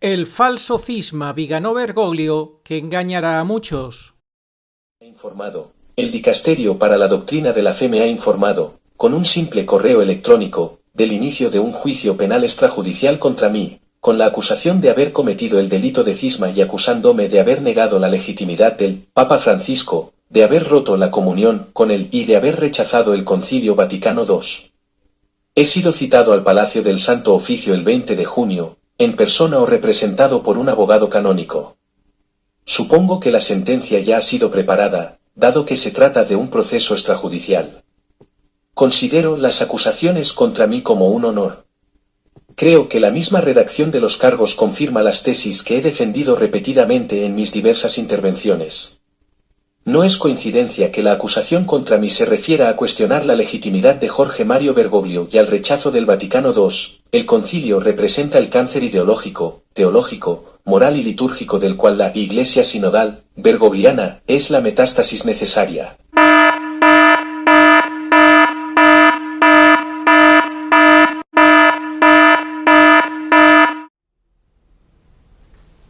El falso cisma Vigano-Bergoglio que engañará a muchos. Informado. El Dicasterio para la Doctrina de la Fe me ha informado, con un simple correo electrónico, del inicio de un juicio penal extrajudicial contra mí, con la acusación de haber cometido el delito de cisma y acusándome de haber negado la legitimidad del Papa Francisco, de haber roto la comunión con él y de haber rechazado el Concilio Vaticano II. He sido citado al Palacio del Santo Oficio el 20 de junio, en persona o representado por un abogado canónico. Supongo que la sentencia ya ha sido preparada, dado que se trata de un proceso extrajudicial. Considero las acusaciones contra mí como un honor. Creo que la misma redacción de los cargos confirma las tesis que he defendido repetidamente en mis diversas intervenciones. No es coincidencia que la acusación contra mí se refiera a cuestionar la legitimidad de Jorge Mario Bergoglio y al rechazo del Vaticano II. El concilio representa el cáncer ideológico, teológico, moral y litúrgico del cual la Iglesia sinodal, bergogliana, es la metástasis necesaria.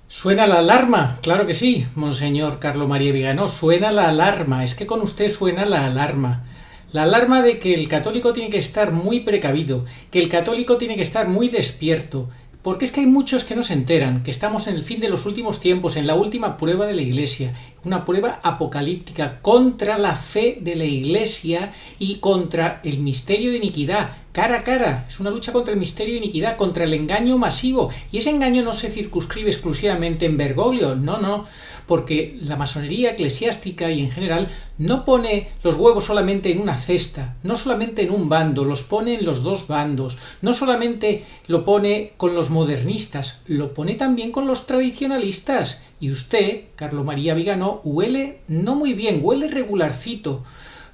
¿Suena la alarma? Claro que sí, Monseñor Carlo María Vigano, suena la alarma, es que con usted suena la alarma. La alarma de que el católico tiene que estar muy precavido, que el católico tiene que estar muy despierto, porque es que hay muchos que no se enteran, que estamos en el fin de los últimos tiempos, en la última prueba de la Iglesia, una prueba apocalíptica contra la fe de la Iglesia y contra el misterio de iniquidad, cara a cara. Es una lucha contra el misterio de iniquidad, contra el engaño masivo, y ese engaño no se circunscribe exclusivamente en Bergoglio, no, porque la masonería eclesiástica y en general no pone los huevos solamente en una cesta, no solamente en un bando, los pone en los dos bandos, no solamente lo pone con los modernistas, lo pone también con los tradicionalistas. Y usted, Carlo María Vigano, huele no muy bien, huele regularcito.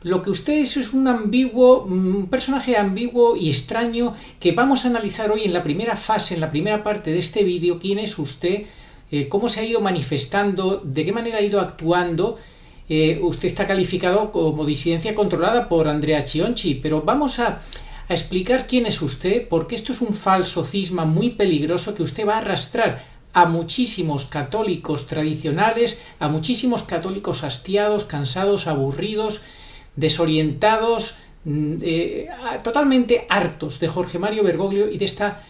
Lo que usted es un personaje ambiguo y extraño que vamos a analizar hoy en la primera fase, en la primera parte de este vídeo. ¿Quién es usted? ¿Cómo se ha ido manifestando? ¿De qué manera ha ido actuando? Usted está calificado como disidencia controlada por Andrea Chionci, pero vamos a explicar quién es usted, porque esto es un falso cisma muy peligroso que usted va a arrastrar a muchísimos católicos tradicionales, a muchísimos católicos hastiados, cansados, aburridos, desorientados, totalmente hartos de Jorge Mario Bergoglio y de esta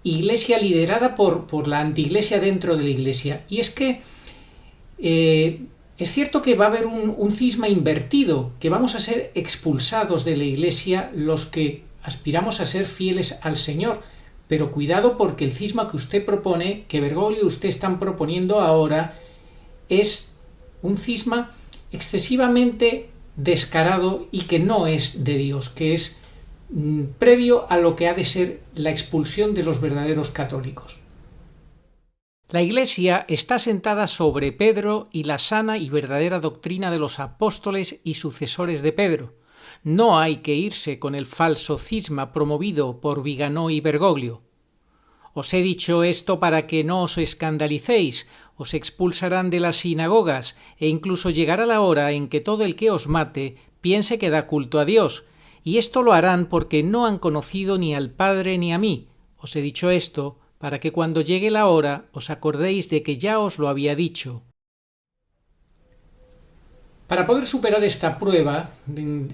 iglesia liderada por la antiiglesia dentro de la iglesia. Y es que es cierto que va a haber un cisma invertido, que vamos a ser expulsados de la iglesia los que aspiramos a ser fieles al Señor. Pero cuidado, porque el cisma que usted propone, que Bergoglio y usted están proponiendo ahora, es un cisma excesivamente descarado y que no es de Dios, que es previo a lo que ha de ser la expulsión de los verdaderos católicos. La Iglesia está sentada sobre Pedro y la sana y verdadera doctrina de los apóstoles y sucesores de Pedro. No hay que irse con el falso cisma promovido por Vigano y Bergoglio. Os he dicho esto para que no os escandalicéis, os expulsarán de las sinagogas, e incluso llegará la hora en que todo el que os mate piense que da culto a Dios, y esto lo harán porque no han conocido ni al Padre ni a mí. Os he dicho esto para que cuando llegue la hora os acordéis de que ya os lo había dicho. Para poder superar esta prueba,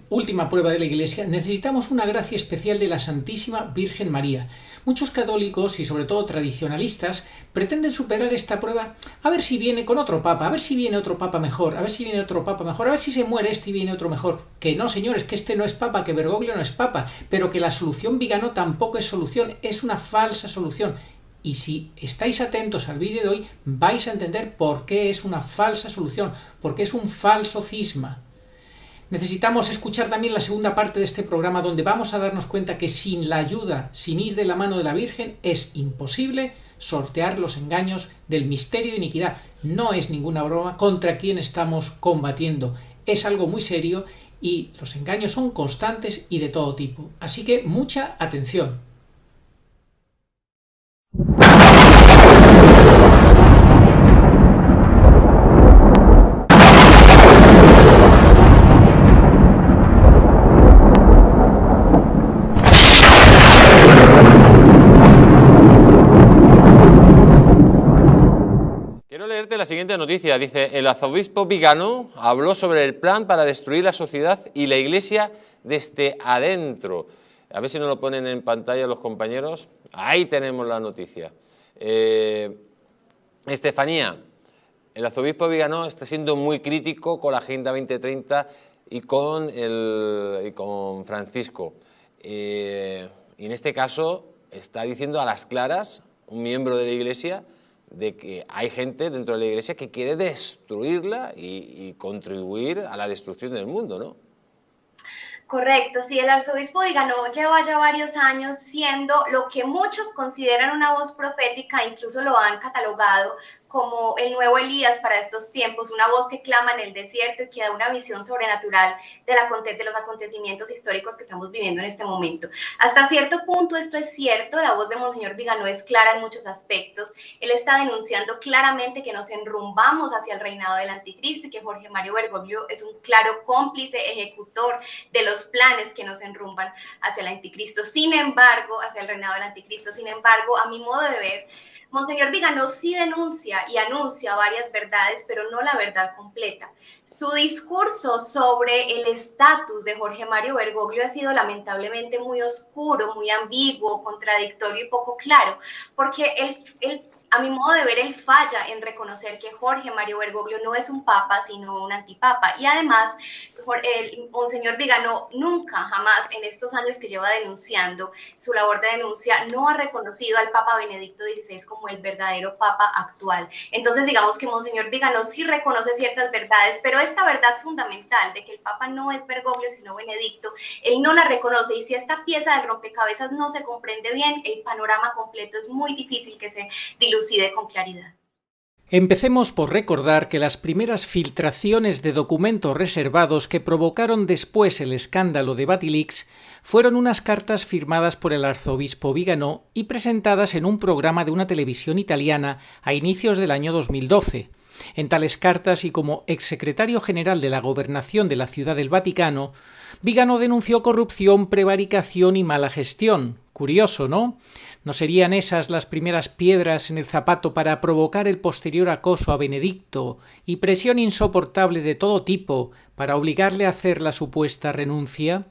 última prueba de la Iglesia, necesitamos una gracia especial de la Santísima Virgen María. Muchos católicos, y sobre todo tradicionalistas, pretenden superar esta prueba a ver si viene con otro papa, a ver si viene otro papa mejor, a ver si viene otro papa mejor, a ver si se muere este y viene otro mejor. Que no, señores, que este no es papa, que Bergoglio no es papa, pero que la solución Vigano tampoco es solución, es una falsa solución. Y si estáis atentos al vídeo de hoy, vais a entender por qué es una falsa solución, por qué es un falso cisma. Necesitamos escuchar también la segunda parte de este programa, donde vamos a darnos cuenta que sin la ayuda, sin ir de la mano de la Virgen, es imposible sortear los engaños del misterio de iniquidad. No es ninguna broma contra quien estamos combatiendo. Es algo muy serio y los engaños son constantes y de todo tipo. Así que mucha atención. Quiero leerte la siguiente noticia. Dice, el arzobispo Vigano habló sobre el plan para destruir la sociedad y la Iglesia desde adentro. A ver si nos lo ponen en pantalla los compañeros. Ahí tenemos la noticia. Estefanía, el arzobispo Vigano está siendo muy crítico con la Agenda 2030 y con Francisco. Y en este caso está diciendo a las claras, un miembro de la Iglesia, de que hay gente dentro de la Iglesia que quiere destruirla y contribuir a la destrucción del mundo, ¿no? Correcto, sí, el arzobispo Vigano lleva ya varios años siendo lo que muchos consideran una voz profética, incluso lo han catalogado como el nuevo Elías para estos tiempos, una voz que clama en el desierto y que da una visión sobrenatural de los acontecimientos históricos que estamos viviendo en este momento. Hasta cierto punto esto es cierto, la voz de Monseñor Vigano es clara en muchos aspectos. Él está denunciando claramente que nos enrumbamos hacia el reinado del anticristo y que Jorge Mario Bergoglio es un claro cómplice, ejecutor de los planes que nos enrumban hacia el anticristo. Sin embargo, hacia el reinado del anticristo, sin embargo, a mi modo de ver, Monseñor Vigano sí denuncia y anuncia varias verdades, pero no la verdad completa. Su discurso sobre el estatus de Jorge Mario Bergoglio ha sido lamentablemente muy oscuro, muy ambiguo, contradictorio y poco claro, porque a mi modo de ver, él falla en reconocer que Jorge Mario Bergoglio no es un papa, sino un antipapa. Y además, el Monseñor Vigano nunca, jamás, en estos años que lleva denunciando su labor de denuncia, no ha reconocido al Papa Benedicto XVI como el verdadero papa actual. Entonces, digamos que Monseñor Vigano sí reconoce ciertas verdades, pero esta verdad fundamental de que el papa no es Bergoglio, sino Benedicto, él no la reconoce. Y si esta pieza del rompecabezas no se comprende bien, el panorama completo es muy difícil que se dilucide con claridad. Empecemos por recordar que las primeras filtraciones de documentos reservados que provocaron después el escándalo de Batilix fueron unas cartas firmadas por el arzobispo Vigano y presentadas en un programa de una televisión italiana a inicios del año 2012. En tales cartas y como exsecretario general de la Gobernación de la Ciudad del Vaticano, Vigano denunció corrupción, prevaricación y mala gestión. Curioso, ¿no? ¿No serían esas las primeras piedras en el zapato para provocar el posterior acoso a Benedicto y presión insoportable de todo tipo para obligarle a hacer la supuesta renuncia?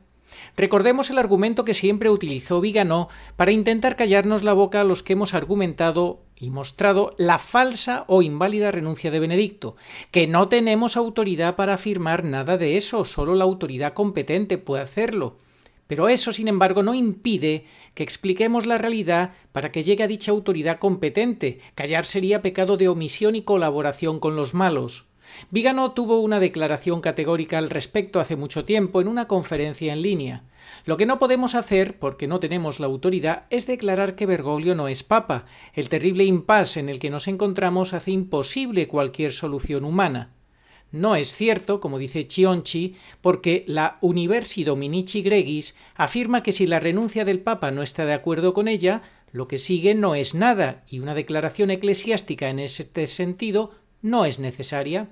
Recordemos el argumento que siempre utilizó Vigano para intentar callarnos la boca a los que hemos argumentado y mostrado la falsa o inválida renuncia de Benedicto, que no tenemos autoridad para afirmar nada de eso, solo la autoridad competente puede hacerlo. Pero eso, sin embargo, no impide que expliquemos la realidad para que llegue a dicha autoridad competente. Callar sería pecado de omisión y colaboración con los malos. Vigano tuvo una declaración categórica al respecto hace mucho tiempo en una conferencia en línea. Lo que no podemos hacer, porque no tenemos la autoridad, es declarar que Bergoglio no es papa. El terrible impasse en el que nos encontramos hace imposible cualquier solución humana. No es cierto, como dice Chionchi, porque la Universi Dominici Gregis afirma que si la renuncia del Papa no está de acuerdo con ella, lo que sigue no es nada y una declaración eclesiástica en este sentido no es necesaria.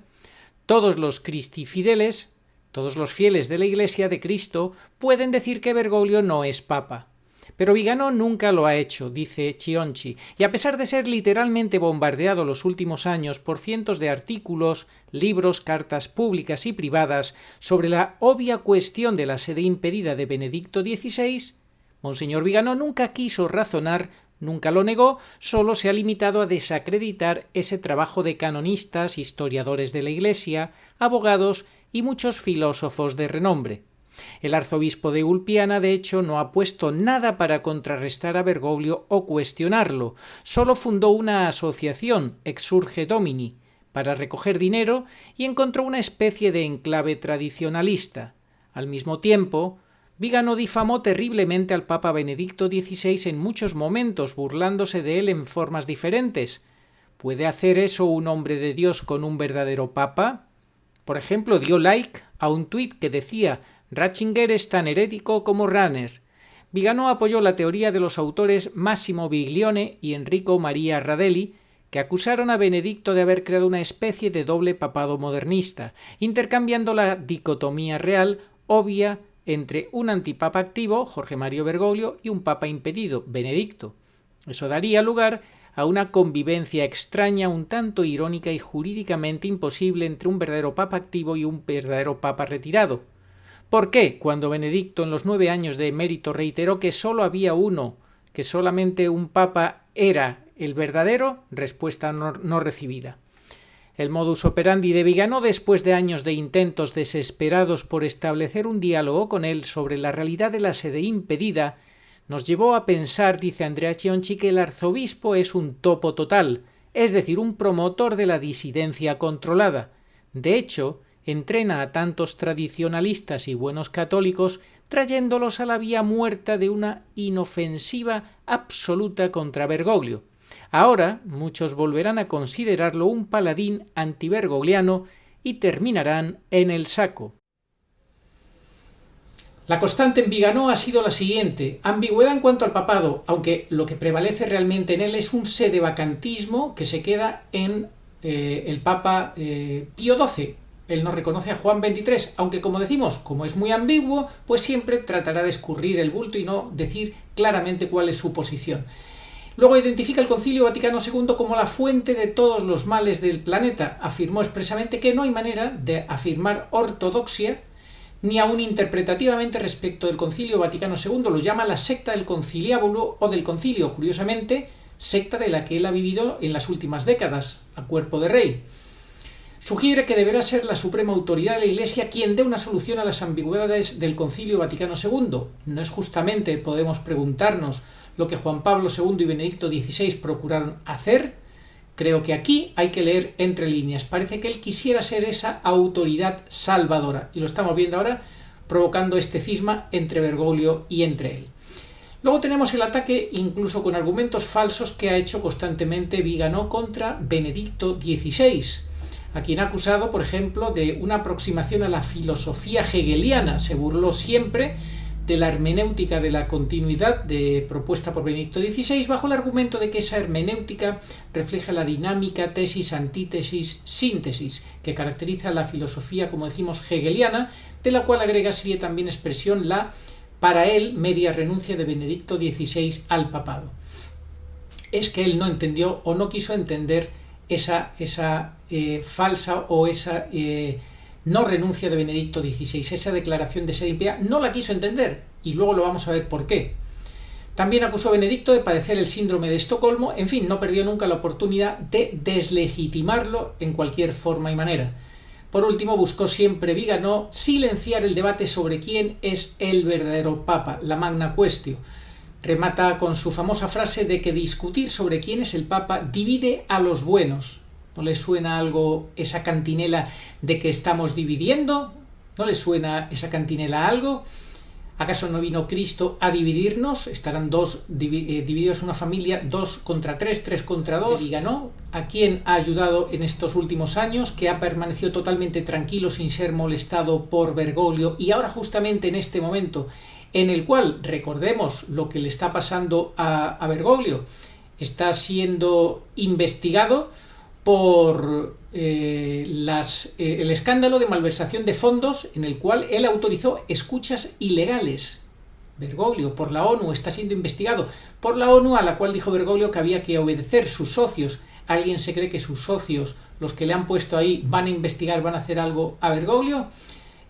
Todos los cristifideles, todos los fieles de la Iglesia de Cristo, pueden decir que Bergoglio no es Papa. Pero Vigano nunca lo ha hecho, dice Chionchi, y a pesar de ser literalmente bombardeado los últimos años por cientos de artículos, libros, cartas públicas y privadas sobre la obvia cuestión de la sede impedida de Benedicto XVI, Monseñor Vigano nunca quiso razonar, nunca lo negó, solo se ha limitado a desacreditar ese trabajo de canonistas, historiadores de la Iglesia, abogados y muchos filósofos de renombre. El arzobispo de Ulpiana, de hecho, no ha puesto nada para contrarrestar a Bergoglio o cuestionarlo. Solo fundó una asociación, Exsurge Domini, para recoger dinero y encontró una especie de enclave tradicionalista. Al mismo tiempo, Vigano difamó terriblemente al Papa Benedicto XVI en muchos momentos, burlándose de él en formas diferentes. ¿Puede hacer eso un hombre de Dios con un verdadero Papa? Por ejemplo, dio like a un tuit que decía: Ratzinger es tan herético como Rahner. Vigano apoyó la teoría de los autores Massimo Biglione y Enrico Maria Radelli, que acusaron a Benedicto de haber creado una especie de doble papado modernista, intercambiando la dicotomía real, obvia, entre un antipapa activo, Jorge Mario Bergoglio, y un papa impedido, Benedicto. Eso daría lugar a una convivencia extraña, un tanto irónica y jurídicamente imposible entre un verdadero papa activo y un verdadero papa retirado. ¿Por qué, cuando Benedicto en los 9 años de emérito reiteró que sólo había uno, que solamente un papa era el verdadero? Respuesta no recibida. El modus operandi de Viganò, después de años de intentos desesperados por establecer un diálogo con él sobre la realidad de la sede impedida, nos llevó a pensar, dice Andrea Chionci, que el arzobispo es un topo total, es decir, un promotor de la disidencia controlada. De hecho, entrena a tantos tradicionalistas y buenos católicos, trayéndolos a la vía muerta de una inofensiva absoluta contra Bergoglio. Ahora muchos volverán a considerarlo un paladín antibergogliano y terminarán en el saco. La constante en Viganò ha sido la siguiente: ambigüedad en cuanto al papado, aunque lo que prevalece realmente en él es un sedevacantismo que se queda en el Papa Pío XII. Él no reconoce a Juan XXIII, aunque, como decimos, como es muy ambiguo, pues siempre tratará de escurrir el bulto y no decir claramente cuál es su posición. Luego identifica el Concilio Vaticano II como la fuente de todos los males del planeta. Afirmó expresamente que no hay manera de afirmar ortodoxia ni aun interpretativamente respecto del Concilio Vaticano II. Lo llama la secta del conciliábulo o del concilio, curiosamente, secta de la que él ha vivido en las últimas décadas, a cuerpo de rey. Sugiere que deberá ser la suprema autoridad de la Iglesia quien dé una solución a las ambigüedades del Concilio Vaticano II. ¿No es justamente, podemos preguntarnos, lo que Juan Pablo II y Benedicto XVI procuraron hacer? Creo que aquí hay que leer entre líneas. Parece que él quisiera ser esa autoridad salvadora, y lo estamos viendo ahora provocando este cisma entre Bergoglio y entre él. Luego tenemos el ataque, incluso con argumentos falsos, que ha hecho constantemente Viganò contra Benedicto XVI, a quien ha acusado, por ejemplo, de una aproximación a la filosofía hegeliana. Se burló siempre de la hermenéutica de la continuidad propuesta por Benedicto XVI, bajo el argumento de que esa hermenéutica refleja la dinámica tesis-antítesis-síntesis que caracteriza la filosofía, como decimos, hegeliana, de la cual agrega sería también expresión la, para él, media renuncia de Benedicto XVI al papado. Es que él no entendió o no quiso entender esa falsa o esa no renuncia de Benedicto XVI, esa declaración de sede impía, no la quiso entender, y luego lo vamos a ver por qué. También acusó a Benedicto de padecer el síndrome de Estocolmo. En fin, no perdió nunca la oportunidad de deslegitimarlo en cualquier forma y manera. Por último, buscó siempre Viganò silenciar el debate sobre quién es el verdadero papa, la Magna Quaestio. Remata con su famosa frase de que discutir sobre quién es el papa divide a los buenos. ¿No le suena algo esa cantinela de que estamos dividiendo? ¿No le suena esa cantinela a algo? ¿Acaso no vino Cristo a dividirnos? ¿Estarán divididos una familia 2 contra 3, 3 contra 2? Viganò, ¿a quién ha ayudado en estos últimos años? Que ha permanecido totalmente tranquilo sin ser molestado por Bergoglio, y ahora justamente en este momento en el cual, recordemos lo que le está pasando a Bergoglio, está siendo investigado por el escándalo de malversación de fondos en el cual él autorizó escuchas ilegales. Bergoglio, por la ONU, está siendo investigado por la ONU, a la cual dijo Bergoglio que había que obedecer. Sus socios, ¿alguien se cree que sus socios, los que le han puesto ahí, van a investigar, van a hacer algo a Bergoglio?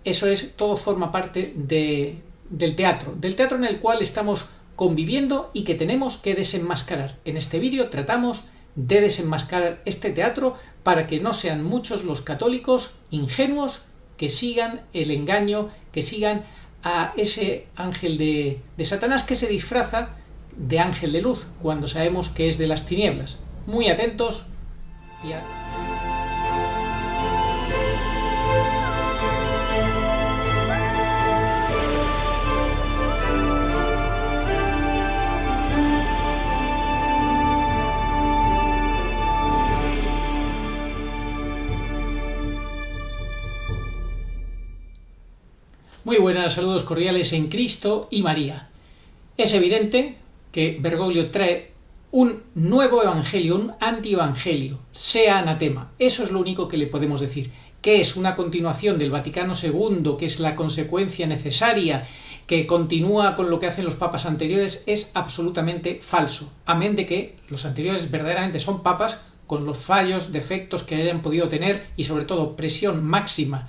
Eso es, todo forma parte del teatro en el cual estamos conviviendo y que tenemos que desenmascarar. En este vídeo tratamos de desenmascarar este teatro para que no sean muchos los católicos ingenuos que sigan el engaño, que sigan a ese ángel de Satanás que se disfraza de ángel de luz cuando sabemos que es de las tinieblas. Muy atentos y Muy buenas, saludos cordiales en Cristo y María. Es evidente que Bergoglio trae un nuevo evangelio, un antievangelio, sea anatema. Eso es lo único que le podemos decir. que es una continuación del Vaticano II, que es la consecuencia necesaria, que continúa con lo que hacen los papas anteriores, es absolutamente falso. Amén de que los anteriores verdaderamente son papas con los fallos, defectos que hayan podido tener y sobre todo presión máxima,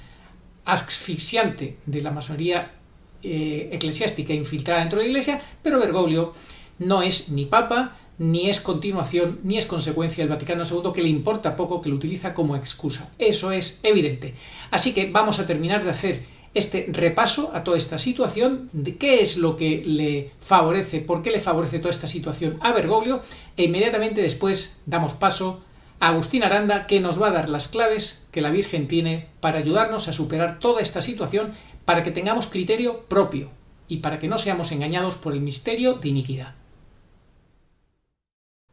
asfixiante de la masonería eclesiástica infiltrada dentro de la Iglesia, pero Bergoglio no es ni papa, ni es continuación, ni es consecuencia del Vaticano II, que le importa poco, que lo utiliza como excusa. Eso es evidente. Así que vamos a terminar de hacer este repaso a toda esta situación, de qué es lo que le favorece, por qué le favorece toda esta situación a Bergoglio, e inmediatamente después damos paso a Agustín Aranda, que nos va a dar las claves que la Virgen tiene para ayudarnos a superar toda esta situación, para que tengamos criterio propio y para que no seamos engañados por el misterio de iniquidad.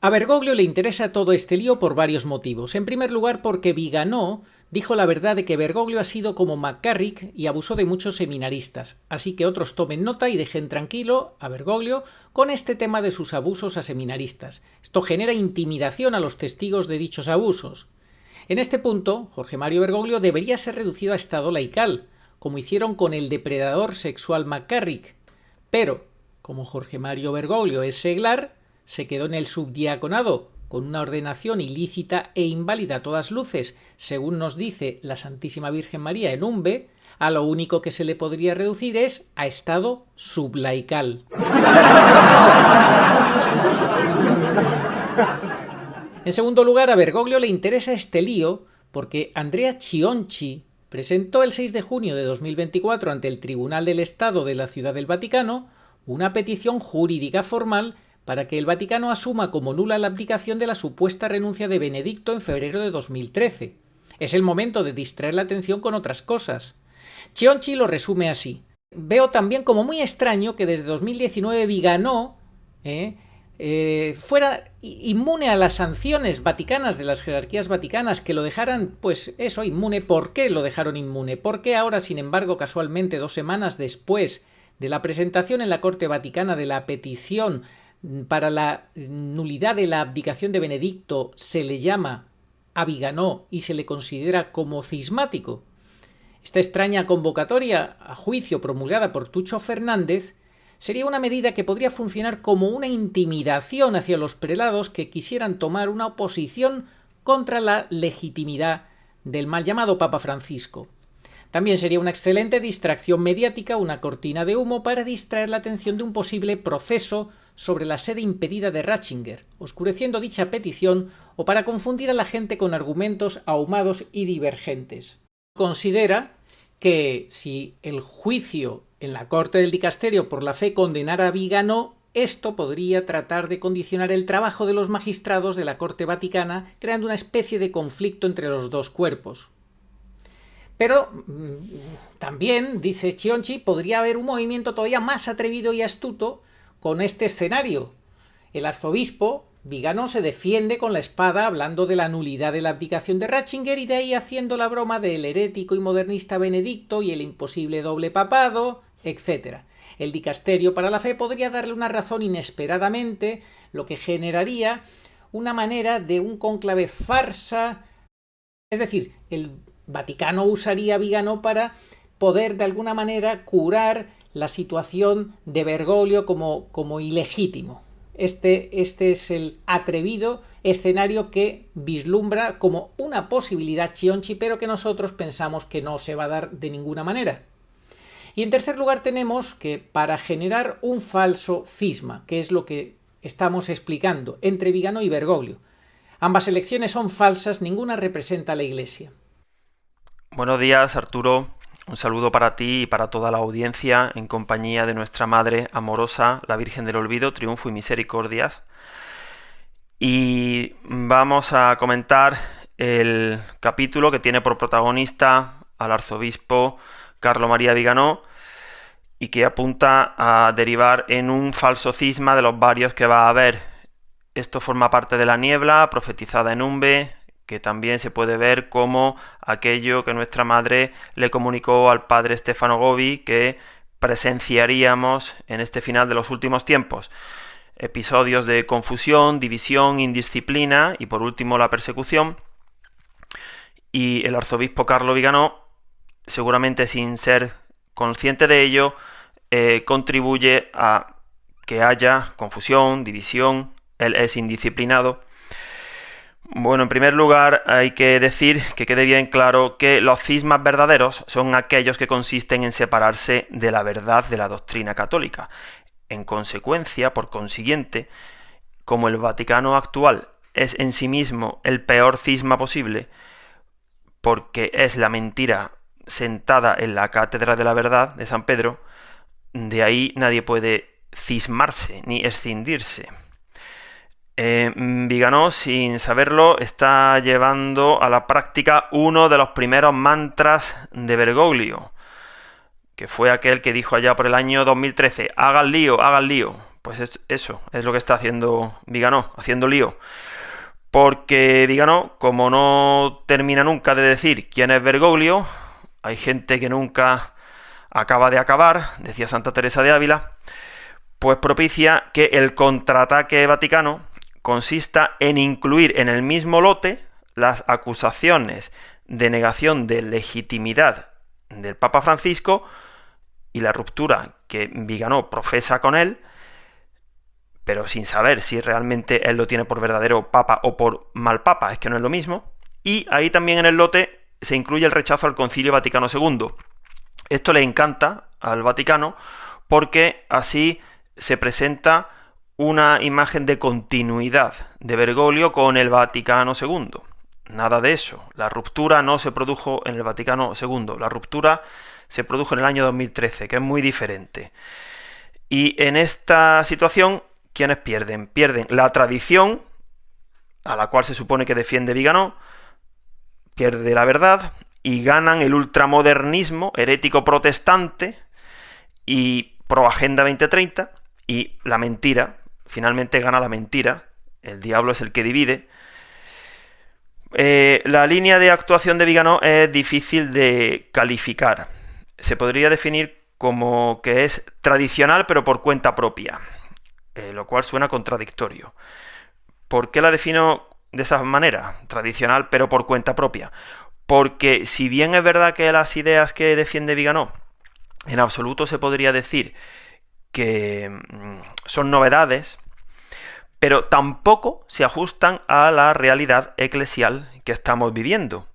A Bergoglio le interesa todo este lío por varios motivos. En primer lugar, porque Viganò dijo la verdad de que Bergoglio ha sido como McCarrick y abusó de muchos seminaristas, así que otros tomen nota y dejen tranquilo a Bergoglio con este tema de sus abusos a seminaristas. Esto genera intimidación a los testigos de dichos abusos. En este punto, Jorge Mario Bergoglio debería ser reducido a estado laical, como hicieron con el depredador sexual McCarrick, pero, como Jorge Mario Bergoglio es seglar, se quedó en el subdiaconado, con una ordenación ilícita e inválida a todas luces, según nos dice la Santísima Virgen María en Umbe, a lo único que se le podría reducir es a estado sublaical. En segundo lugar, a Bergoglio le interesa este lío porque Andrea Chionchi presentó el 6 de junio de 2024 ante el Tribunal del Estado de la Ciudad del Vaticano una petición jurídica formal para que el Vaticano asuma como nula la abdicación de la supuesta renuncia de Benedicto en febrero de 2013. Es el momento de distraer la atención con otras cosas. Chionchi lo resume así. Veo también como muy extraño que desde 2019 Viganò fuera inmune a las sanciones vaticanas de las jerarquías vaticanas, que lo dejaran, pues eso, inmune. ¿Por qué lo dejaron inmune? ¿Por qué ahora, sin embargo, casualmente 2 semanas después de la presentación en la Corte Vaticana de la petición para la nulidad de la abdicación de Benedicto, se le llama a Viganò y se le considera como cismático? Esta extraña convocatoria a juicio promulgada por Tucho Fernández sería una medida que podría funcionar como una intimidación hacia los prelados que quisieran tomar una oposición contra la legitimidad del mal llamado Papa Francisco. También sería una excelente distracción mediática, una cortina de humo para distraer la atención de un posible proceso sobre la sede impedida de Ratzinger, oscureciendo dicha petición o para confundir a la gente con argumentos ahumados y divergentes. Considera que si el juicio en la Corte del Dicasterio por la Fe condenara a Viganò, esto podría tratar de condicionar el trabajo de los magistrados de la Corte Vaticana, creando una especie de conflicto entre los dos cuerpos. Pero también, dice Chionchi, podría haber un movimiento todavía más atrevido y astuto con este escenario. El arzobispo Viganò se defiende con la espada hablando de la nulidad de la abdicación de Ratzinger y de ahí haciendo la broma del herético y modernista Benedicto y el imposible doble papado, etc. El dicasterio para la fe podría darle una razón inesperadamente, lo que generaría una manera de un cónclave farsa. Es decir, el Vaticano usaría a Viganò para poder de alguna manera curar la situación de Bergoglio como ilegítimo. Este es el atrevido escenario que vislumbra como una posibilidad Chionchi, pero que nosotros pensamos que no se va a dar de ninguna manera. Y en tercer lugar tenemos que para generar un falso cisma, que es lo que estamos explicando, entre Viganò y Bergoglio. Ambas elecciones son falsas, ninguna representa a la Iglesia. Buenos días, Arturo. Un saludo para ti y para toda la audiencia en compañía de nuestra Madre amorosa, la Virgen del Olvido, Triunfo y Misericordias. Y vamos a comentar el capítulo que tiene por protagonista al arzobispo Carlo María Viganò y que apunta a derivar en un falso cisma de los varios que va a haber. Esto forma parte de la niebla profetizada en Umbe, que también se puede ver como aquello que nuestra madre le comunicó al padre Stefano Gobi, que presenciaríamos en este final de los últimos tiempos. Episodios de confusión, división, indisciplina y por último la persecución. y el arzobispo Carlo Viganò, seguramente sin ser consciente de ello, contribuye a que haya confusión, división. Él es indisciplinado. Bueno, en primer lugar hay que decir, que quede bien claro, que los cismas verdaderos son aquellos que consisten en separarse de la verdad de la doctrina católica. En consecuencia, por consiguiente, como el Vaticano actual es en sí mismo el peor cisma posible, porque es la mentira sentada en la cátedra de la verdad de San Pedro, de ahí nadie puede cismarse ni escindirse. Viganò, sin saberlo, está llevando a la práctica uno de los primeros mantras de Bergoglio, que fue aquel que dijo allá por el año 2013, hagan lío, hagan lío. Pues eso es lo que está haciendo Viganò, haciendo lío. Porque Viganò, como no termina nunca de decir quién es Bergoglio, hay gente que nunca acaba de acabar, decía Santa Teresa de Ávila, pues propicia que el contraataque vaticano consista en incluir en el mismo lote las acusaciones de negación de legitimidad del Papa Francisco y la ruptura que Viganò profesa con él, pero sin saber si realmente él lo tiene por verdadero papa o por mal papa, es que no es lo mismo. Y ahí también en el lote se incluye el rechazo al Concilio Vaticano II. Esto le encanta al Vaticano porque así se presenta una imagen de continuidad de Bergoglio con el Vaticano II. Nada de eso. La ruptura no se produjo en el Vaticano II. La ruptura se produjo en el año 2013, que es muy diferente. Y en esta situación, ¿quiénes pierden? Pierden la tradición, a la cual se supone que defiende Viganò, pierde la verdad, y ganan el ultramodernismo herético protestante y pro Agenda 2030, y la mentira. Finalmente gana la mentira, el diablo es el que divide. La línea de actuación de Viganò es difícil de calificar. Se podría definir como que es tradicional pero por cuenta propia, lo cual suena contradictorio. ¿Por qué la defino de esa manera? Tradicional pero por cuenta propia. Porque si bien es verdad que las ideas que defiende Viganò en absoluto se podría decir que son novedades, pero tampoco se ajustan a la realidad eclesial que estamos viviendo.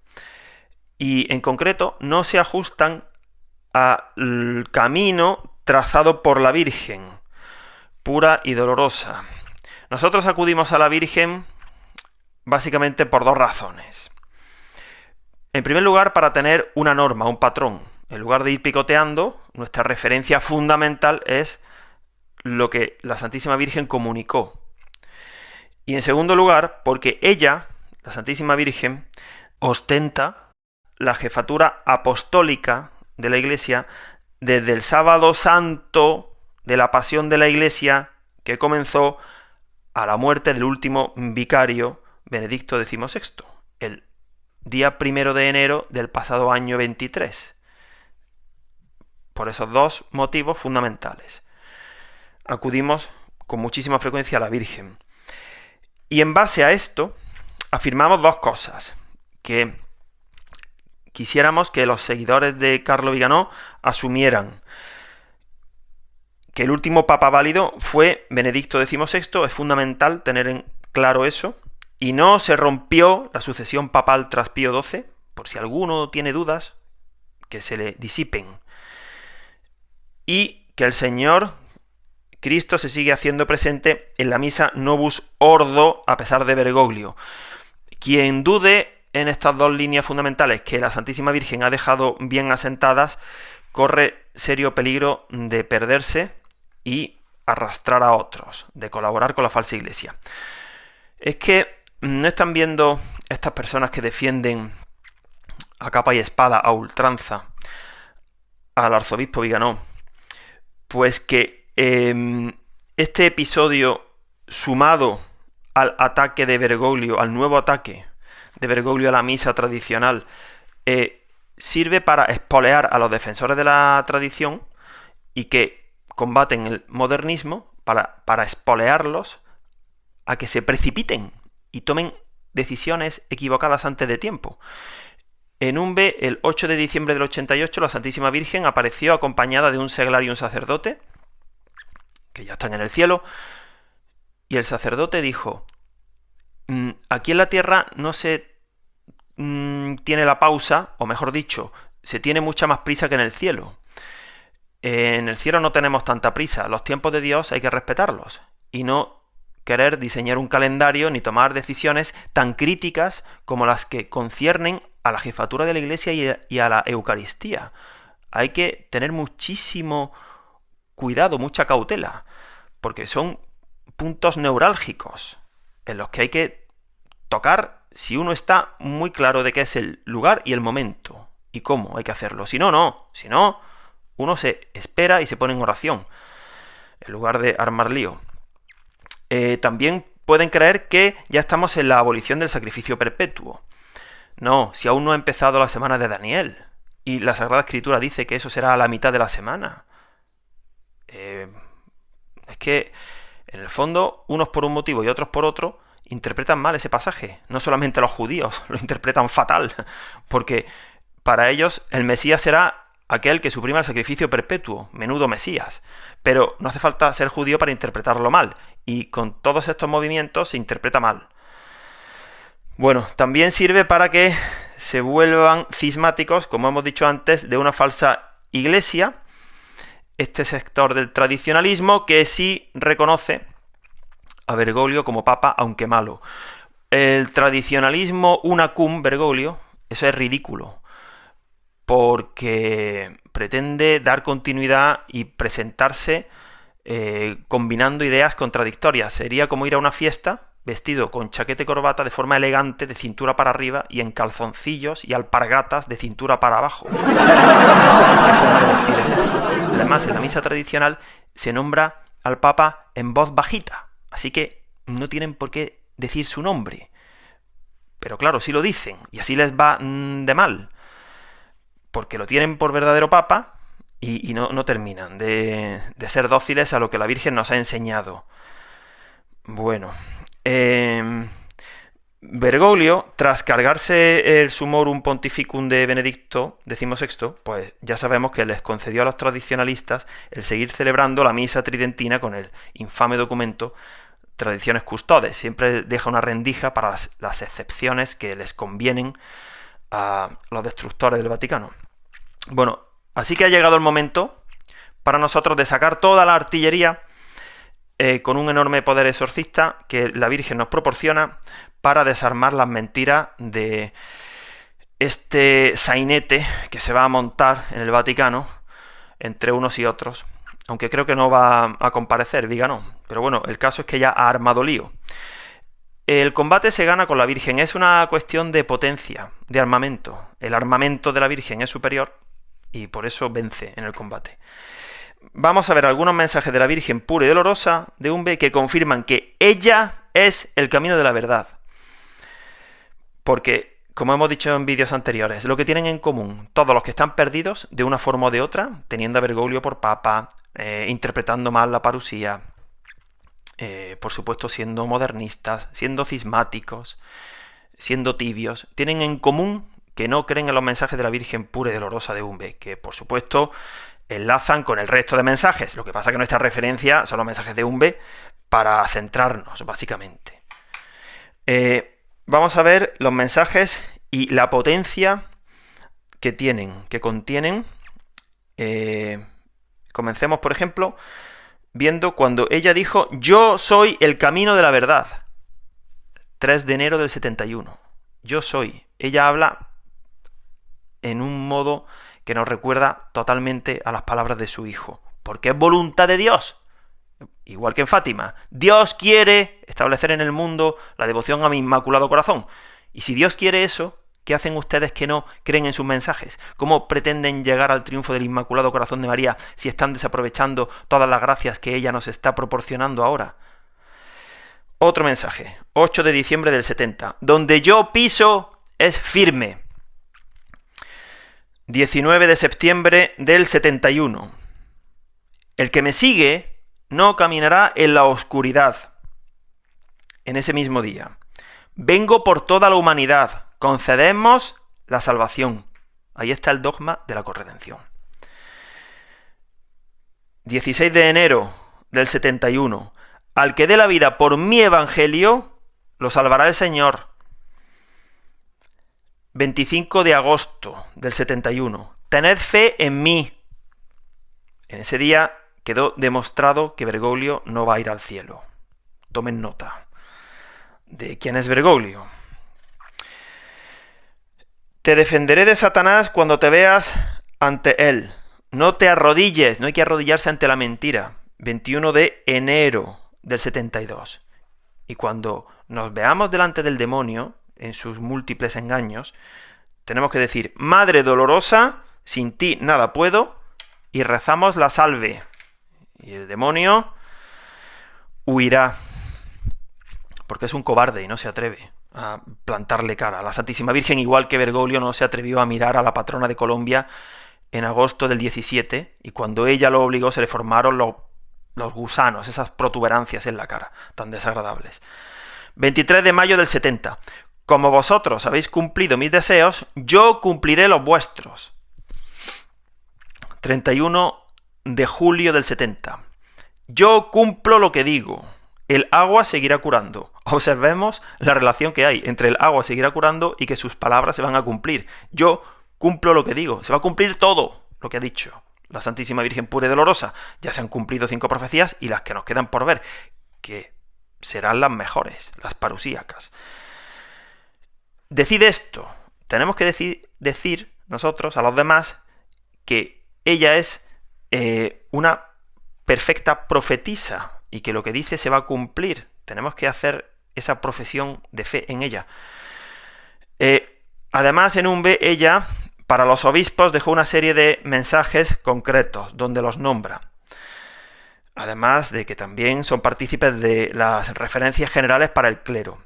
Y en concreto no se ajustan al camino trazado por la Virgen, pura y dolorosa. Nosotros acudimos a la Virgen básicamente por dos razones. En primer lugar, para tener una norma, un patrón. En lugar de ir picoteando, nuestra referencia fundamental es lo que la Santísima Virgen comunicó. Y en segundo lugar, porque ella, la Santísima Virgen, ostenta la jefatura apostólica de la Iglesia desde el sábado santo de la pasión de la Iglesia, que comenzó a la muerte del último vicario, Benedicto XVI, el día 1 de enero del pasado año 23. Por esos dos motivos fundamentales acudimos con muchísima frecuencia a la Virgen. Y en base a esto afirmamos dos cosas que quisiéramos que los seguidores de Carlo Viganò asumieran. Que el último papa válido fue Benedicto XVI, es fundamental tener en claro eso, y no se rompió la sucesión papal tras Pío XII, por si alguno tiene dudas, que se le disipen. Y que el Señor Cristo se sigue haciendo presente en la misa Novus Ordo a pesar de Bergoglio. Quien dude en estas dos líneas fundamentales que la Santísima Virgen ha dejado bien asentadas, corre serio peligro de perderse y arrastrar a otros, de colaborar con la falsa iglesia. Es que no están viendo estas personas que defienden a capa y espada, a ultranza, al arzobispo Viganò, pues que este episodio, sumado al ataque de Bergoglio, al nuevo ataque de Bergoglio a la misa tradicional, sirve para espolear a los defensores de la tradición y que combaten el modernismo, para espolearlos a que se precipiten y tomen decisiones equivocadas antes de tiempo. En Umbe, el 8 de diciembre del 88, la Santísima Virgen apareció acompañada de un seglar y un sacerdote, que ya están en el cielo, y el sacerdote dijo: aquí en la tierra no se tiene la pausa, o mejor dicho, se tiene mucha más prisa que en el cielo. En el cielo no tenemos tanta prisa, los tiempos de Dios hay que respetarlos, y no querer diseñar un calendario ni tomar decisiones tan críticas como las que conciernen a la jefatura de la Iglesia y a la Eucaristía. Hay que tener muchísimo cuidado, mucha cautela, porque son puntos neurálgicos en los que hay que tocar si uno está muy claro de qué es el lugar y el momento y cómo hay que hacerlo. Si no, uno se espera y se pone en oración en lugar de armar lío. También pueden creer que ya estamos en la abolición del sacrificio perpetuo. No, si aún no ha empezado la semana de Daniel y la Sagrada Escritura dice que eso será a la mitad de la semana. Es que, en el fondo, unos por un motivo y otros por otro, interpretan mal ese pasaje. No solamente los judíos lo interpretan fatal, porque para ellos el Mesías será aquel que suprima el sacrificio perpetuo, menudo Mesías. Pero no hace falta ser judío para interpretarlo mal, y con todos estos movimientos se interpreta mal. Bueno, también sirve para que se vuelvan cismáticos, como hemos dicho antes, de una falsa iglesia, este sector del tradicionalismo que sí reconoce a Bergoglio como papa, aunque malo. El tradicionalismo una cum Bergoglio, eso es ridículo, porque pretende dar continuidad y presentarse combinando ideas contradictorias. Sería como ir a una fiesta vestido con chaqueta y corbata de forma elegante, de cintura para arriba, y en calzoncillos y alpargatas de cintura para abajo. Además, en la misa tradicional se nombra al Papa en voz bajita, así que no tienen por qué decir su nombre. Pero claro, sí lo dicen, y así les va de mal, porque lo tienen por verdadero Papa y no terminan de ser dóciles a lo que la Virgen nos ha enseñado. Bueno, Bergoglio, tras cargarse el Summorum Pontificum de Benedicto XVI, pues ya sabemos que les concedió a los tradicionalistas el seguir celebrando la misa tridentina con el infame documento Tradiciones Custodes. Siempre deja una rendija para las excepciones que les convienen a los destructores del Vaticano. Bueno, así que ha llegado el momento para nosotros de sacar toda la artillería con un enorme poder exorcista que la Virgen nos proporciona para desarmar las mentiras de este sainete que se va a montar en el Vaticano entre unos y otros, aunque creo que no va a comparecer Viganó, pero bueno, el caso es que ya ha armado lío. El combate se gana con la Virgen, es una cuestión de potencia, de armamento. El armamento de la Virgen es superior y por eso vence en el combate. Vamos a ver algunos mensajes de la Virgen pura y dolorosa de Umbe que confirman que ella es el camino de la verdad. Porque, como hemos dicho en vídeos anteriores, lo que tienen en común todos los que están perdidos de una forma o de otra, teniendo a Bergoglio por papa, interpretando mal la parusía, por supuesto siendo modernistas, siendo cismáticos, siendo tibios, tienen en común que no creen en los mensajes de la Virgen pura y dolorosa de Umbe, que por supuesto enlazan con el resto de mensajes. Lo que pasa es que nuestra referencia son los mensajes de Umbe para centrarnos, básicamente. Vamos a ver los mensajes y la potencia que tienen, que contienen. Comencemos, por ejemplo, viendo cuando ella dijo: yo soy el camino de la verdad. 3 de enero del 71. Yo soy. Ella habla en un modo que nos recuerda totalmente a las palabras de su hijo, porque es voluntad de Dios. Igual que en Fátima, Dios quiere establecer en el mundo la devoción a mi Inmaculado Corazón. Y si Dios quiere eso, ¿qué hacen ustedes que no creen en sus mensajes? ¿Cómo pretenden llegar al triunfo del Inmaculado Corazón de María si están desaprovechando todas las gracias que ella nos está proporcionando ahora? Otro mensaje, 8 de diciembre del 70. Donde yo piso es firme. 19 de septiembre del 71. El que me sigue no caminará en la oscuridad. En ese mismo día. Vengo por toda la humanidad. Concedemos la salvación. Ahí está el dogma de la corredención. 16 de enero del 71. Al que dé la vida por mi evangelio, lo salvará el Señor. 25 de agosto del 71. Tened fe en mí. En ese día quedó demostrado que Bergoglio no va a ir al cielo. Tomen nota de quién es Bergoglio. Te defenderé de Satanás cuando te veas ante él. No te arrodilles, no hay que arrodillarse ante la mentira. 21 de enero del 72. Y cuando nos veamos delante del demonio, en sus múltiples engaños, tenemos que decir: Madre dolorosa, sin ti nada puedo, y rezamos la salve. Y el demonio huirá, porque es un cobarde y no se atreve a plantarle cara. La Santísima Virgen, igual que Bergoglio, no se atrevió a mirar a la patrona de Colombia en agosto del 17, y cuando ella lo obligó se le formaron los gusanos, esas protuberancias en la cara, tan desagradables. 23 de mayo del 70. Como vosotros habéis cumplido mis deseos, yo cumpliré los vuestros. 31 de julio del 70. Yo cumplo lo que digo. El agua seguirá curando. Observemos la relación que hay entre el agua seguirá curando y que sus palabras se van a cumplir. Yo cumplo lo que digo. Se va a cumplir todo lo que ha dicho la Santísima Virgen pura y dolorosa. Ya se han cumplido 5 profecías y las que nos quedan por ver, que serán las mejores, las parusíacas. Decid esto. Tenemos que decir nosotros a los demás que ella es una perfecta profetisa y que lo que dice se va a cumplir. Tenemos que hacer esa profesión de fe en ella. Además, en Umbe, ella, para los obispos, dejó una serie de mensajes concretos donde los nombra. Además de que también son partícipes de las referencias generales para el clero.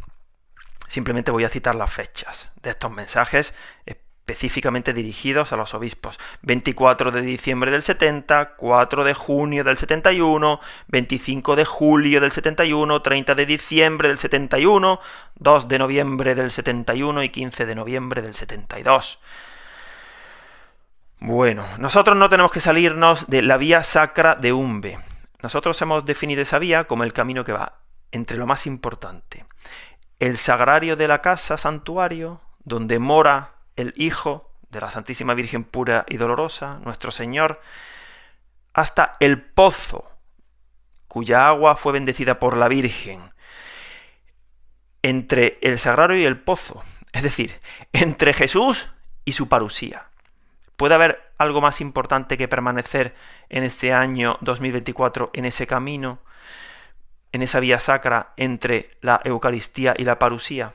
Simplemente voy a citar las fechas de estos mensajes específicamente dirigidos a los obispos. 24 de diciembre del 70, 4 de junio del 71, 25 de julio del 71, 30 de diciembre del 71, 2 de noviembre del 71 y 15 de noviembre del 72. Bueno, nosotros no tenemos que salirnos de la vía sacra de Umbe. Nosotros hemos definido esa vía como el camino que va entre lo más importante: el sagrario de la casa santuario, donde mora el Hijo de la Santísima Virgen pura y dolorosa, nuestro Señor, hasta el pozo, cuya agua fue bendecida por la Virgen. Entre el sagrario y el pozo, es decir, entre Jesús y su parusía. ¿Puede haber algo más importante que permanecer en este año 2024 en ese camino, en esa vía sacra entre la Eucaristía y la parusía?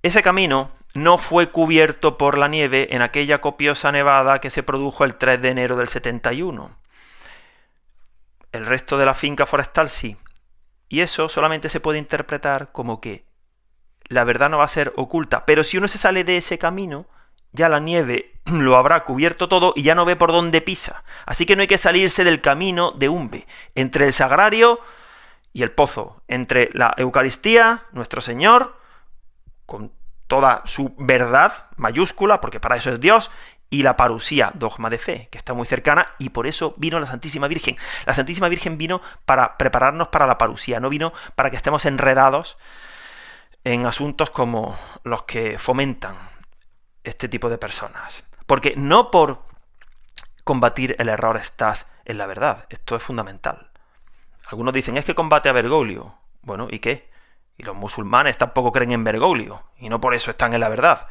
Ese camino no fue cubierto por la nieve en aquella copiosa nevada que se produjo el 3 de enero del 71. El resto de la finca forestal sí. Y eso solamente se puede interpretar como que la verdad no va a ser oculta. Pero si uno se sale de ese camino, ya la nieve lo habrá cubierto todo y ya no ve por dónde pisa. Así que no hay que salirse del camino de Umbe, entre el sagrario y el pozo, entre la Eucaristía, nuestro Señor, con toda su verdad mayúscula, porque para eso es Dios, y la parusía, dogma de fe, que está muy cercana, y por eso vino la Santísima Virgen. La Santísima Virgen vino para prepararnos para la parusía, no vino para que estemos enredados en asuntos como los que fomentan este tipo de personas. Porque no por combatir el error estás en la verdad. Esto es fundamental. Algunos dicen, es que combate a Bergoglio. Bueno, ¿y qué? Y los musulmanes tampoco creen en Bergoglio, y no por eso están en la verdad.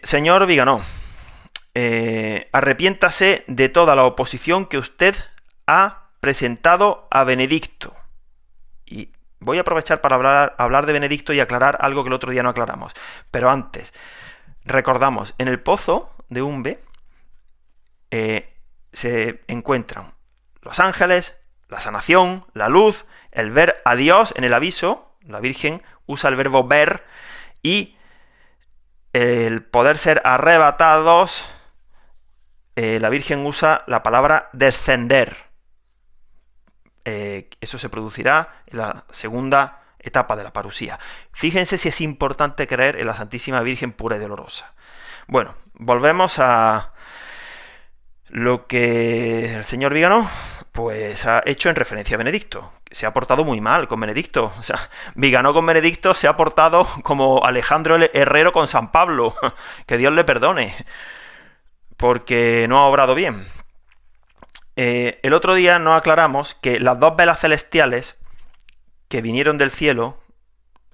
Señor Viganó, arrepiéntase de toda la oposición que usted ha presentado a Benedicto. Y voy a aprovechar para hablar de Benedicto y aclarar algo que el otro día no aclaramos. Pero antes, recordamos, en el pozo de Umbe se encuentran los ángeles, la sanación, la luz, el ver a Dios en el aviso. La Virgen usa el verbo ver, y el poder ser arrebatados, la Virgen usa la palabra descender. Eso se producirá en la segunda etapa de la parusía. Fíjense si es importante creer en la Santísima Virgen pura y dolorosa. Bueno, volvemos a lo que el señor Vigano pues ha hecho en referencia a Benedicto. Se ha portado muy mal con Benedicto. O sea, Vigano con Benedicto se ha portado como Alejandro el Herrero con San Pablo. Que Dios le perdone, porque no ha obrado bien. El otro día nos aclaramos que las dos velas celestiales que vinieron del cielo,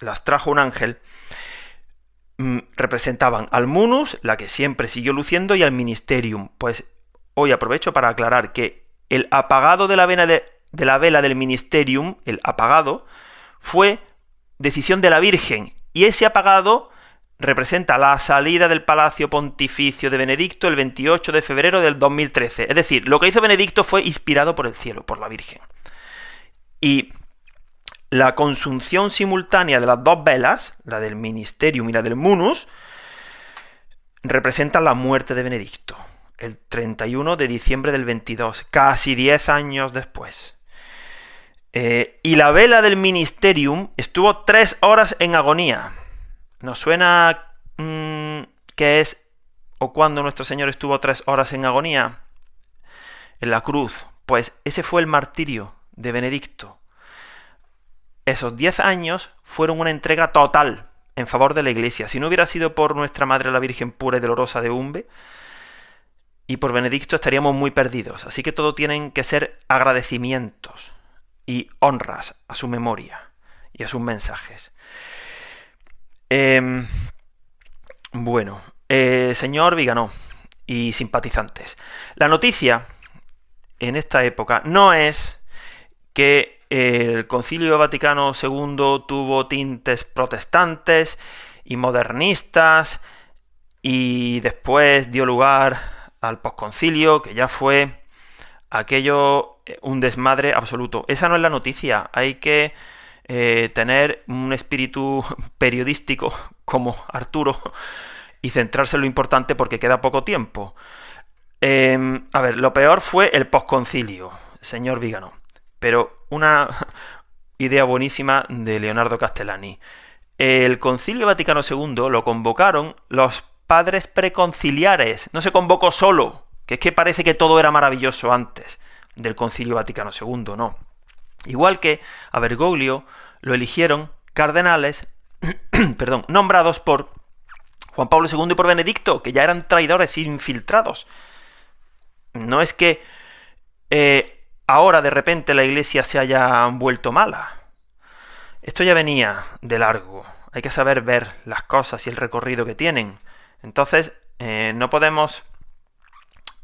las trajo un ángel, representaban al munus, la que siempre siguió luciendo, y al ministerium. Pues hoy aprovecho para aclarar que el apagado de la vela del ministerium, el apagado, fue decisión de la Virgen, y ese apagado representa la salida del Palacio Pontificio de Benedicto el 28 de febrero del 2013. Es decir, lo que hizo Benedicto fue inspirado por el cielo, por la Virgen. Y la consunción simultánea de las dos velas, la del Ministerium y la del Munus, representan la muerte de Benedicto, el 31 de diciembre del 22, casi 10 años después. Y la vela del Ministerium estuvo 3 horas en agonía. ¿Nos suena qué es o cuándo nuestro Señor estuvo 3 horas en agonía? En la cruz. Pues ese fue el martirio de Benedicto. Esos 10 años fueron una entrega total en favor de la Iglesia. Si no hubiera sido por nuestra Madre la Virgen pura y dolorosa de Umbe y por Benedicto, estaríamos muy perdidos. Así que todo tienen que ser agradecimientos y honras a su memoria y a sus mensajes. Bueno, señor Vigano y simpatizantes, la noticia en esta época no es que el Concilio Vaticano II tuvo tintes protestantes y modernistas y después dio lugar al posconcilio, que ya fue aquello un desmadre absoluto. Esa no es la noticia. Hay que tener un espíritu periodístico como Arturo y centrarse en lo importante porque queda poco tiempo. A ver, lo peor fue el posconcilio, señor Vigano, pero una idea buenísima de Leonardo Castellani. El Concilio Vaticano II lo convocaron los padres preconciliares, no se convocó solo, que es que parece que todo era maravilloso antes del Concilio Vaticano II, no. Igual que a Bergoglio lo eligieron cardenales nombrados por Juan Pablo II y por Benedicto, que ya eran traidores infiltrados. No es que ahora de repente la Iglesia se haya vuelto mala. Esto ya venía de largo. Hay que saber ver las cosas y el recorrido que tienen. Entonces, no podemos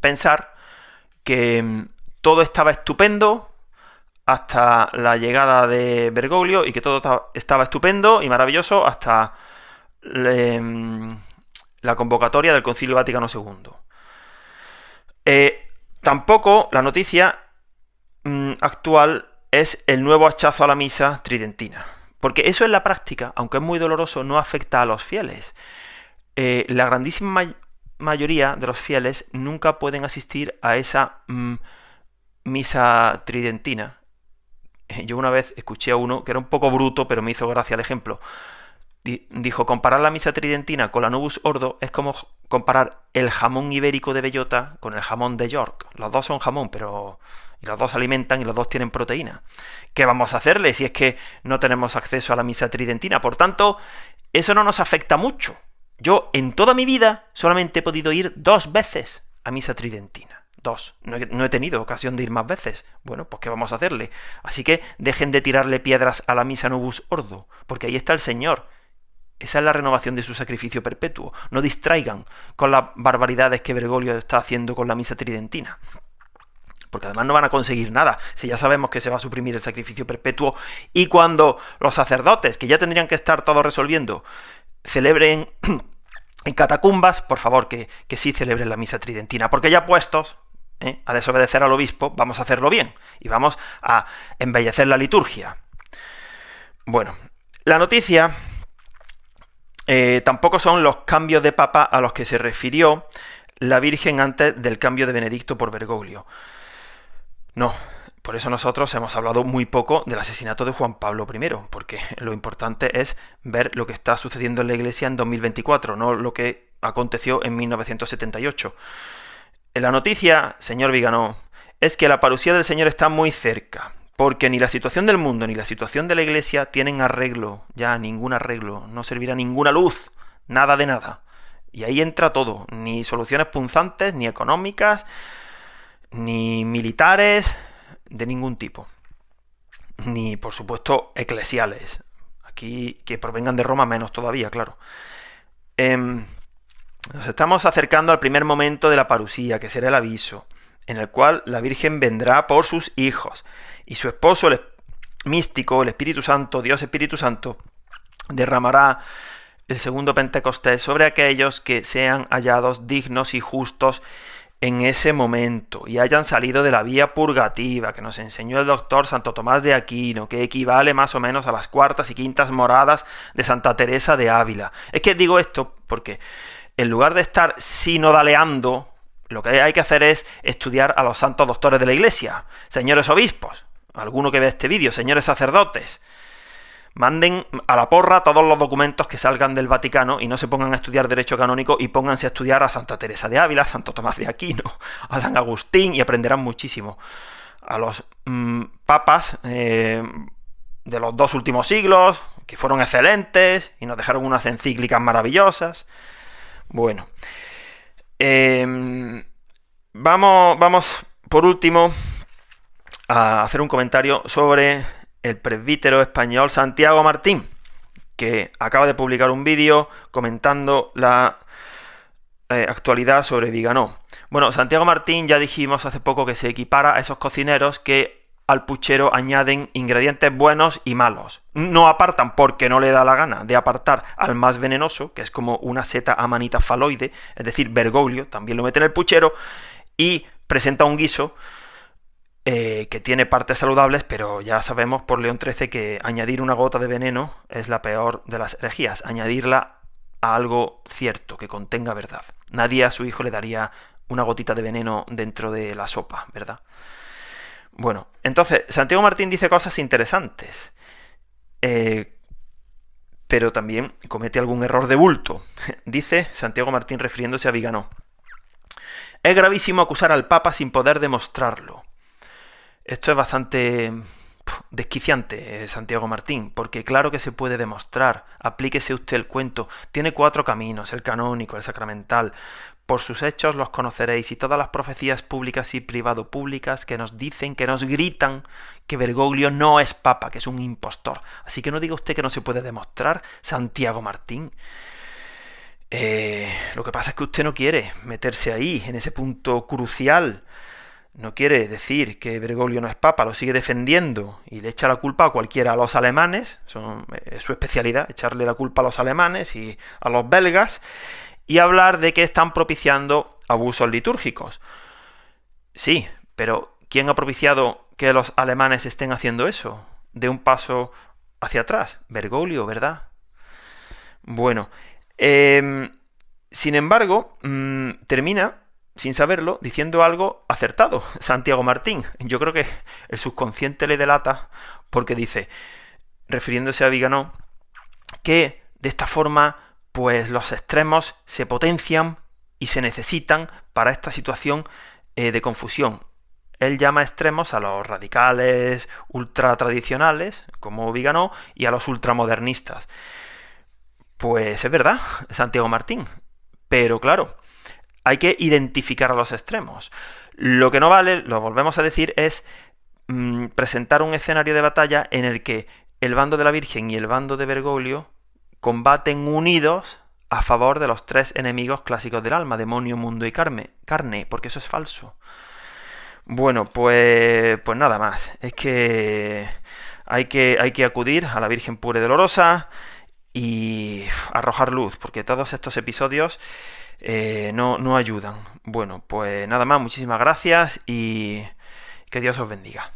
pensar que todo estaba estupendo hasta la llegada de Bergoglio y que todo estaba estupendo y maravilloso hasta la convocatoria del Concilio Vaticano II. Tampoco la noticia actual es el nuevo hachazo a la misa tridentina, porque eso en la práctica, aunque es muy doloroso, no afecta a los fieles. La grandísima mayoría de los fieles nunca pueden asistir a esa misa tridentina. Yo una vez escuché a uno que era un poco bruto, pero me hizo gracia el ejemplo. Dijo, comparar la misa tridentina con la Novus Ordo es como comparar el jamón ibérico de bellota con el jamón de York. Los dos son jamón, pero y los dos alimentan y los dos tienen proteína. ¿Qué vamos a hacerle si es que no tenemos acceso a la misa tridentina? Por tanto, eso no nos afecta mucho. Yo en toda mi vida solamente he podido ir 2 veces a misa tridentina. 2. No he tenido ocasión de ir más veces. Bueno, pues ¿qué vamos a hacerle? Así que dejen de tirarle piedras a la misa Novus Ordo, porque ahí está el Señor. Esa es la renovación de su sacrificio perpetuo. No distraigan con las barbaridades que Bergoglio está haciendo con la misa tridentina. Porque además no van a conseguir nada, si ya sabemos que se va a suprimir el sacrificio perpetuo, y cuando los sacerdotes, que ya tendrían que estar todos resolviendo, celebren en catacumbas, por favor, que sí celebren la misa tridentina, porque ya puestos a desobedecer al obispo, vamos a hacerlo bien, y vamos a embellecer la liturgia. Bueno, la noticia tampoco son los cambios de papa a los que se refirió la Virgen antes del cambio de Benedicto por Bergoglio. No, Por eso nosotros hemos hablado muy poco del asesinato de Juan Pablo I, porque lo importante es ver lo que está sucediendo en la Iglesia en 2024, no lo que aconteció en 1978. La noticia, señor Viganó, es que la parusía del Señor está muy cerca, porque ni la situación del mundo ni la situación de la Iglesia tienen arreglo, ya ningún arreglo, no servirá ninguna luz, nada de nada. Y ahí entra todo, ni soluciones punzantes, ni económicas, ni militares, de ningún tipo. Ni, por supuesto, eclesiales. Aquí, que provengan de Roma, menos todavía, claro. Nos estamos acercando al primer momento de la parusía, que será el aviso, en el cual la Virgen vendrá por sus hijos, y su esposo, el místico, el Espíritu Santo, Dios Espíritu Santo, derramará el segundo Pentecostés sobre aquellos que sean hallados dignos y justos en ese momento y hayan salido de la vía purgativa que nos enseñó el doctor Santo Tomás de Aquino, que equivale más o menos a las cuartas y quintas moradas de Santa Teresa de Ávila. Es que digo esto porque en lugar de estar sinodaleando, lo que hay que hacer es estudiar a los santos doctores de la Iglesia, señores obispos, alguno que vea este vídeo, señores sacerdotes. Manden a la porra todos los documentos que salgan del Vaticano y no se pongan a estudiar derecho canónico y pónganse a estudiar a Santa Teresa de Ávila, a Santo Tomás de Aquino, a San Agustín y aprenderán muchísimo. A los papas de los 2 últimos siglos, que fueron excelentes y nos dejaron unas encíclicas maravillosas. Bueno, vamos por último a hacer un comentario sobre el presbítero español Santiago Martín, que acaba de publicar un vídeo comentando la actualidad sobre Viganó. Bueno, Santiago Martín ya dijimos hace poco que se equipara a esos cocineros que al puchero añaden ingredientes buenos y malos. No apartan porque no le da la gana de apartar al más venenoso, que es como una seta amanita faloide, es decir, Bergoglio, también lo mete en el puchero, y presenta un guiso que tiene partes saludables, pero ya sabemos por León XIII que añadir una gota de veneno es la peor de las herejías, añadirla a algo cierto, que contenga verdad. Nadie a su hijo le daría una gotita de veneno dentro de la sopa, ¿verdad? Bueno, entonces, Santiago Martín dice cosas interesantes, pero también comete algún error de bulto. Dice Santiago Martín refiriéndose a Viganó: es gravísimo acusar al Papa sin poder demostrarlo. Esto es bastante desquiciante, Santiago Martín, porque claro que se puede demostrar. Aplíquese usted el cuento. Tiene 4 caminos: el canónico, el sacramental. Por sus hechos los conoceréis, y todas las profecías públicas y privado-públicas que nos dicen, que nos gritan que Bergoglio no es papa, que es un impostor. Así que no diga usted que no se puede demostrar, Santiago Martín. Lo que pasa es que usted no quiere meterse ahí, en ese punto crucial. No quiere decir que Bergoglio no es papa, lo sigue defendiendo y le echa la culpa a cualquiera, a los alemanes, es su especialidad, echarle la culpa a los alemanes y a los belgas, y hablar de que están propiciando abusos litúrgicos. Sí, pero ¿quién ha propiciado que los alemanes estén haciendo eso? De un paso hacia atrás, Bergoglio, ¿verdad? Bueno, sin embargo, termina, sin saberlo, diciendo algo acertado, Santiago Martín. Yo creo que el subconsciente le delata, porque dice, refiriéndose a Viganó, que de esta forma, pues los extremos se potencian y se necesitan para esta situación de confusión. Él llama extremos a los radicales ultratradicionales, como Viganó, y a los ultramodernistas. Pues es verdad, Santiago Martín, pero claro, hay que identificar a los extremos. Lo que no vale, lo volvemos a decir, es presentar un escenario de batalla en el que el bando de la Virgen y el bando de Bergoglio combaten unidos a favor de los 3 enemigos clásicos del alma: demonio, mundo y carne, porque eso es falso. Bueno, pues nada más. Es que hay que acudir a la Virgen pura y dolorosa y arrojar luz, porque todos estos episodios no ayudan. Bueno, pues nada más, muchísimas gracias y que Dios os bendiga.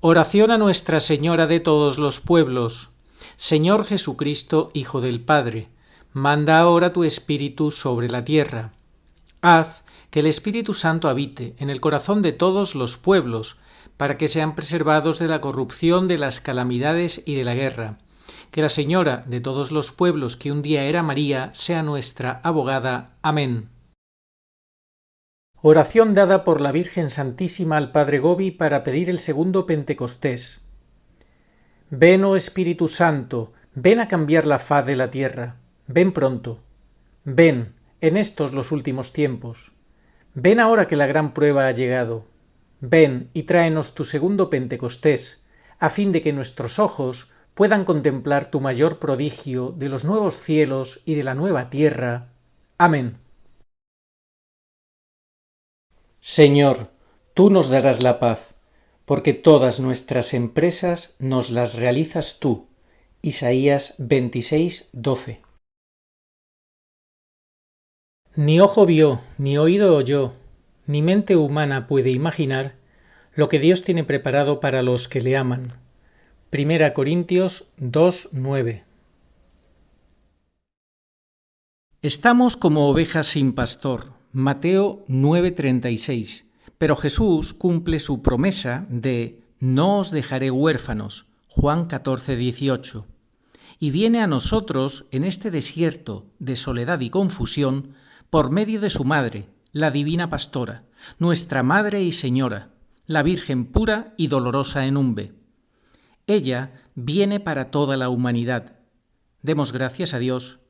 Oración a Nuestra Señora de todos los pueblos. Señor Jesucristo, Hijo del Padre, manda ahora tu Espíritu sobre la tierra. Haz que el Espíritu Santo habite en el corazón de todos los pueblos, para que sean preservados de la corrupción, de las calamidades y de la guerra. Que la Señora de todos los pueblos que un día era María sea nuestra abogada. Amén. Oración dada por la Virgen Santísima al Padre Gobi para pedir el segundo Pentecostés. Ven, oh Espíritu Santo, ven a cambiar la faz de la tierra. Ven pronto. Ven, en estos los últimos tiempos. Ven ahora que la gran prueba ha llegado. Ven y tráenos tu segundo Pentecostés, a fin de que nuestros ojos puedan contemplar tu mayor prodigio de los nuevos cielos y de la nueva tierra. Amén. Señor, tú nos darás la paz, porque todas nuestras empresas nos las realizas tú. Isaías 26:12. Ni ojo vio, ni oído oyó, ni mente humana puede imaginar lo que Dios tiene preparado para los que le aman. 1 Corintios 2:9. Estamos como ovejas sin pastor. Mateo 9:36. Pero Jesús cumple su promesa de no os dejaré huérfanos. Juan 14:18. Y viene a nosotros en este desierto de soledad y confusión por medio de su madre, la divina pastora, nuestra madre y señora, la Virgen pura y dolorosa en Umbe. Ella viene para toda la humanidad. Demos gracias a Dios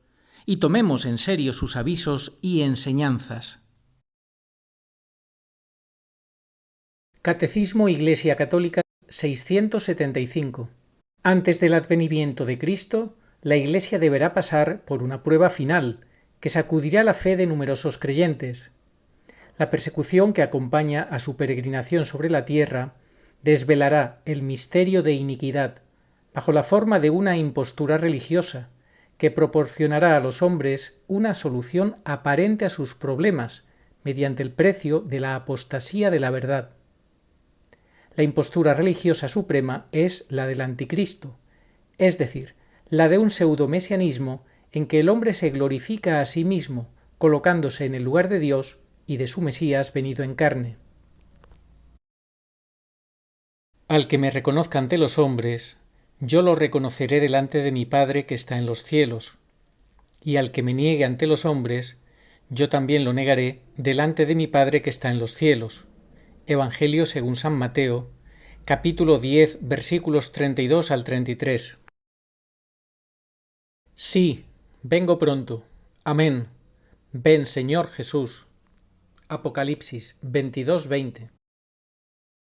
y tomemos en serio sus avisos y enseñanzas. Catecismo Iglesia Católica 675. Antes del advenimiento de Cristo, la Iglesia deberá pasar por una prueba final que sacudirá la fe de numerosos creyentes. La persecución que acompaña a su peregrinación sobre la tierra desvelará el misterio de iniquidad bajo la forma de una impostura religiosa que proporcionará a los hombres una solución aparente a sus problemas mediante el precio de la apostasía de la verdad. La impostura religiosa suprema es la del anticristo, es decir, la de un pseudomesianismo en que el hombre se glorifica a sí mismo, colocándose en el lugar de Dios y de su Mesías venido en carne. Al que me reconozca ante los hombres, yo lo reconoceré delante de mi Padre que está en los cielos, y al que me niegue ante los hombres, yo también lo negaré delante de mi Padre que está en los cielos. Evangelio según San Mateo, capítulo 10, versículos 32 al 33. Sí, vengo pronto. Amén. Ven, Señor Jesús. Apocalipsis 22:20.